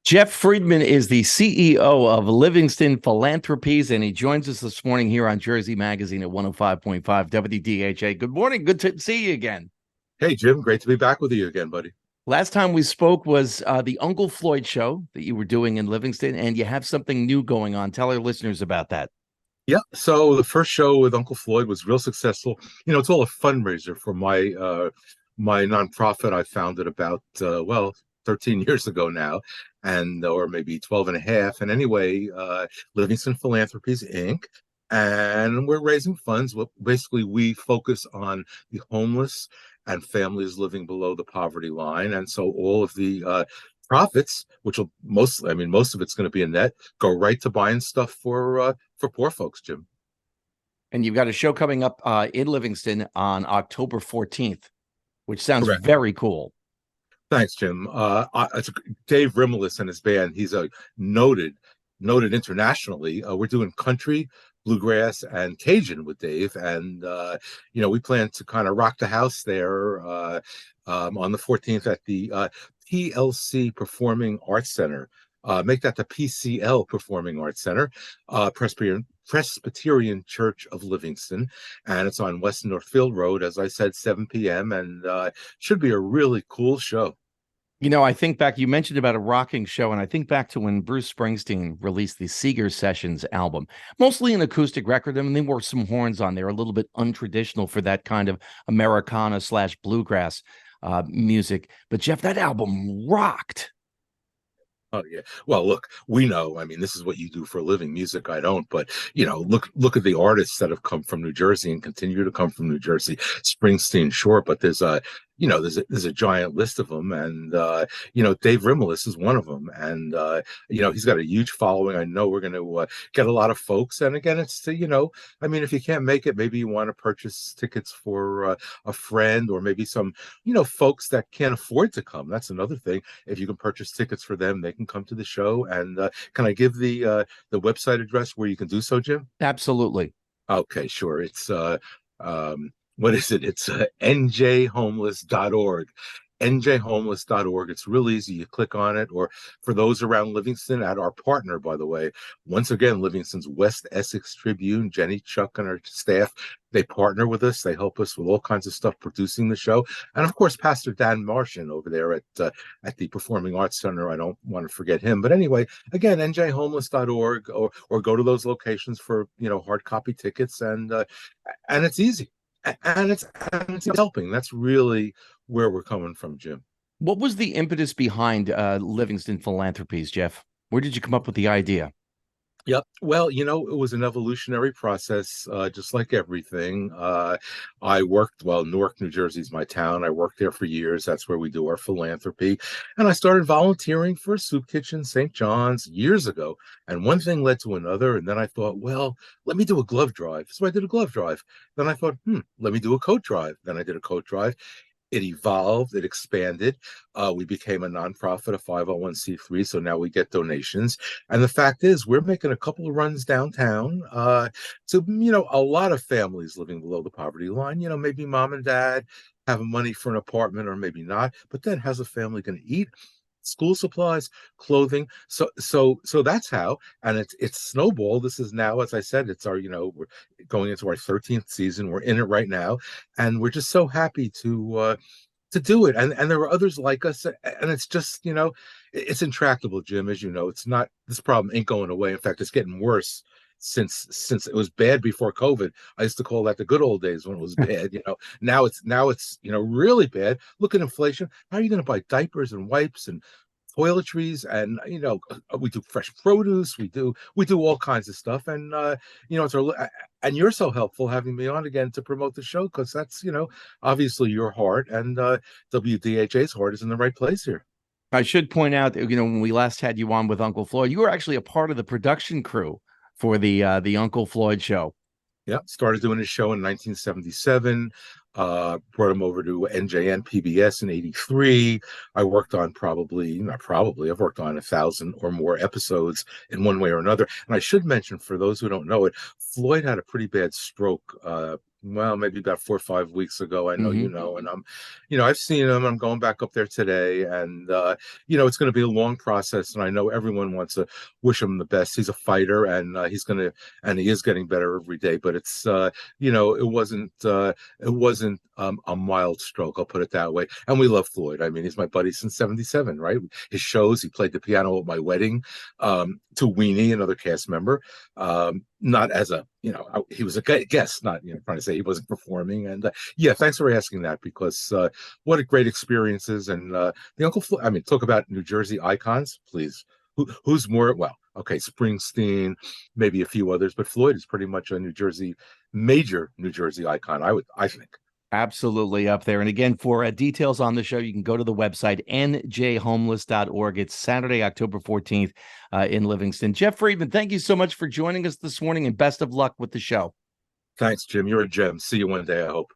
Jeff Friedman is the CEO of Livingston Philanthropies, and he joins us this morning here on Jersey Magazine at 105.5 WDHA. Good morning. Good to see you again. Hey, Jim. Great to be back with you again, buddy. Last time we spoke was the Uncle Floyd show that you were doing in Livingston, and you have something new going on. Tell our listeners about that. Yeah. So the first show with Uncle Floyd was real successful. It's all a fundraiser for my nonprofit I founded about 13 years ago now, and or maybe 12 and a half. And anyway, Livingston Philanthropies Inc. And we're raising funds. Well, basically, we focus on the homeless and families living below the poverty line. And so all of the profits, which will most of it's going to be a net, go right to buying stuff for poor folks, Jim. And you've got a show coming up in Livingston on October 14th, which sounds Correct. very cool. Thanks, Jim. It's Dave Rimelis and his band. He's a noted internationally. We're doing country, bluegrass, and Cajun with Dave, and we plan to kind of rock the house there on the 14th at the PLC Performing Arts Center. Make that the PCL Performing Arts Center, Presbyterian Church of Livingston, and it's on West Northfield Road, as I said, 7 p.m. and should be a really cool show. I think back, you mentioned about a rocking show, and I think back to when Bruce Springsteen released the Seeger Sessions album, mostly an acoustic record. I mean, they wore some horns on there, a little bit untraditional for that kind of Americana / bluegrass music. But Jeff, that album rocked. Oh yeah. Well, look, we know. I mean, this is what you do for a living. Music, I don't. But look at the artists that have come from New Jersey and continue to come from New Jersey. Springsteen, sure, but there's a giant list of them, and Dave Rimelis is one of them, and he's got a huge following. I know we're going to get a lot of folks, and again, it's if you can't make it, maybe you want to purchase tickets for a friend, or maybe some folks that can't afford to come. That's another thing. If you can purchase tickets for them, they can come to the show. And can I give the website address where you can do so, Jim? Absolutely. Okay, sure. It's what is it? It's njhomeless.org. njhomeless.org. It's real easy. You click on it, or for those around Livingston, at our partner, by the way, once again, Livingston's West Essex Tribune, Jenny, Chuck, and our staff, they partner with us. They help us with all kinds of stuff producing the show. And of course, Pastor Dan Martian over there at the Performing Arts Center. I don't want to forget him. But anyway, again, njhomeless.org, or go to those locations for hard copy tickets, and it's easy. And it's helping. That's really where we're coming from, Jim. What was the impetus behind Livingston Philanthropies, Jeff? Where did you come up with the idea? Yep. Well, it was an evolutionary process, just like everything. I worked, Newark, New Jersey is my town. I worked there for years. That's where we do our philanthropy. And I started volunteering for a soup kitchen, St. John's, years ago. And one thing led to another. And then I thought, well, let me do a glove drive. So I did a glove drive. Then I thought, let me do a coat drive. Then I did a coat drive. It evolved, it expanded. We became a nonprofit, a 501c3, so now we get donations. And the fact is, we're making a couple of runs downtown to, a lot of families living below the poverty line. Maybe mom and dad have money for an apartment, or maybe not. But then how's a family going to eat? School supplies, clothing. So that's how, and it's snowballed. This is now, as I said, it's our, we're going into our 13th season. We're in it right now, and we're just so happy to do it. And there are others like us, and it's just, it's intractable, Jim. As you know, it's not, this problem ain't going away. In fact, it's getting worse since it was bad before COVID. I used to call that the good old days when it was bad. Now it's really bad. Look at inflation. How are you going to buy diapers and wipes and toiletries? And we do fresh produce. We do all kinds of stuff. And it's and you're so helpful having me on again to promote the show, because that's obviously your heart, and WDHA's heart is in the right place here. I should point out that when we last had you on with Uncle Floyd, you were actually a part of the production crew for the Uncle Floyd show. Yeah, started doing his show in 1977. Brought him over to NJN PBS in '83. I worked on I've worked on 1,000 or more episodes in one way or another. And I should mention, for those who don't know it, Floyd had a pretty bad stroke well, maybe about 4 or 5 weeks ago. I know Hmm. and I've seen him. I'm going back up there today, and it's going to be a long process. And I know everyone wants to wish him the best. He's a fighter, and he is getting better every day. But it wasn't a mild stroke. I'll put it that way. And we love Floyd. I mean, he's my buddy since '77, right? His shows. He played the piano at my wedding, to Weenie, another cast member. Not as a, he was a guest, not, trying to say he wasn't performing. And yeah, thanks for asking that, because what a great experiences. And the Uncle Floyd, I mean, talk about New Jersey icons, please. Who's more, well, okay, Springsteen, maybe a few others, but Floyd is pretty much a major New Jersey icon, I think. Absolutely up there. And again, for details on the show, you can go to the website, njhomeless.org. It's Saturday, October 14th in Livingston. Jeff Friedman, thank you so much for joining us this morning, and best of luck with the show. Thanks, Jim. You're a gem. See you one day, I hope.